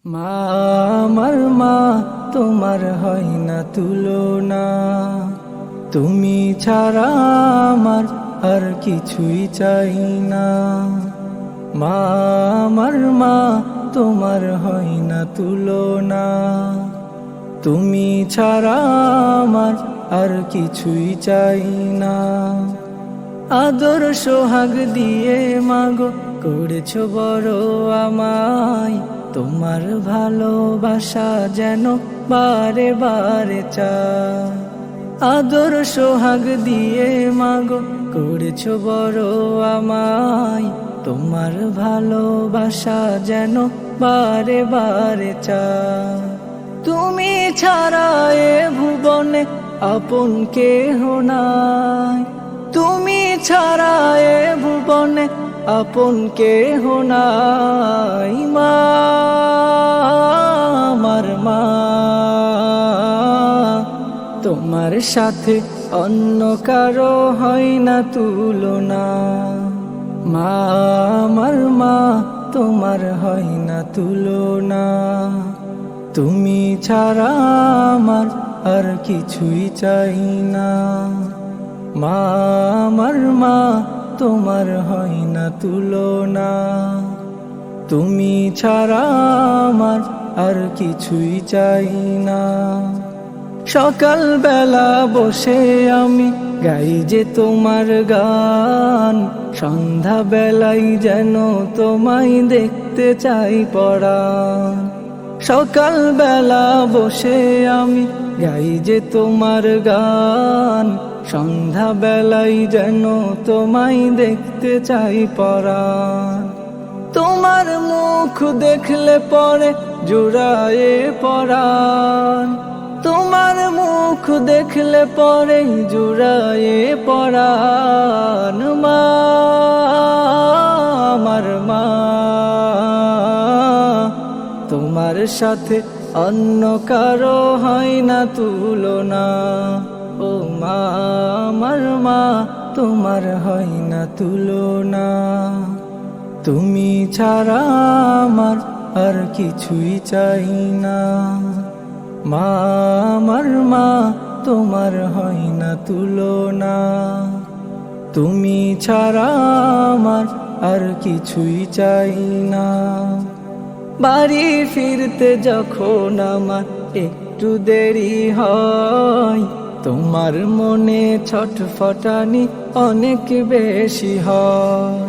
মা আমার মা তোমার হয় না তুলনা, তুমি ছাড়া আমার আর কিছুই চাই না। মা আমার মা তোমার হয় না তুলনা, তুমি ছাড়া আমার আর কিছুই চাই না। আদর সোহাগ দিয়ে মাগো করেছো বড় আমায়, তোমার ভালোবাসা যেন বারে বারে চাই। আদর সোহাগ দিয়ে মাগো করেছো বড় আমায়, তোমার ভালোবাসা যেন বারে বারে চাই। তুমি ছাড়া এ ভুবনে আপন কেহ নাই, তুমি ছাড়া এ ভুবনে আপন কেহ নাই। মা আমার মা, তোমার সাথে অন্য কারো হয় না তুলনা। মা আমার মা তোমার হয় না তুলনা, তুমি ছাড়া আমার আর কিছুই চাই না। মা আমার মা তোমার হয় না তুলনা, তুমি ছাড়া আমার আর কিছুই চাই না। সকাল বেলা বসে আমি গাই যে তোমার গান, সন্ধ্যা বেলায় যেন তোমায় দেখতে চাই পরাণ। সকাল বেলা বসে আমি গাই যে তোমার গান, সন্ধ্যা বেলায় যেন তোমায় দেখতে চাই পরাণ। তোমার মুখ দেখলে পরে জুড়ায়ে পরাণ, তোমার মুখ দেখলে পরে জুড়ায়ে পরাণ। মা আমার মা, তোমার সাথে অন্য কারো হয় না তুলনা। ও মা আমার মা তোমার হয় না তুলনা, তুমি ছাড়া আমার আর কিছুই চাই না। মা আমার মা তোমার হয় না তুলনা, তুমি ছাড়া আমার আর কিছুই চাই না। বাড়ি ফিরতে যখন আমার একটু দেরি হয়, তোমার মনে ছটফটানি অনেক বেশি হয়।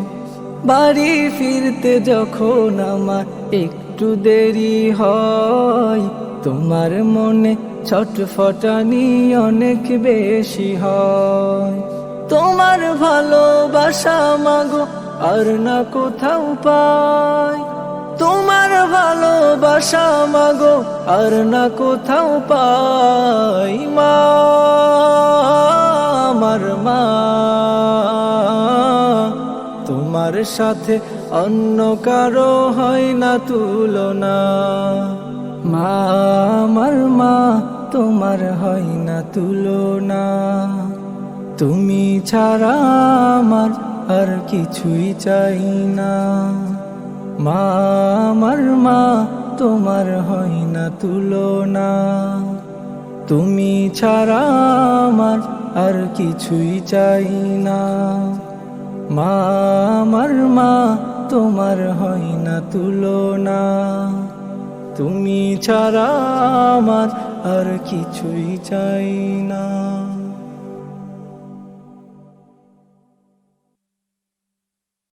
বাড়ি ফিরতে যখন আমার একটু দেরি হয়, তোমার মনে ছটফটানি অনেক বেশি হয়। তোমার ভালোবাসা মাগো আর না কোথাও পাই, তোমার ভালোবাসা মাগো আর না কোথাও পাই। মা আমার মা, তোমার সাথে অন্য কারো হয় না তুলনা। মা আমার মা তোমার হয় না তুলনা, তুমি ছাড়া আমার আর কিছুই চাই না। মা আমার মা তোমার হয় না তুলনা, তুমি ছাড়া আমার আর কিছুই চাই না। মা আমার মা তোমার হয় না তুলনা, তুমি ছাড়া আমার আর কিছুই চাই না।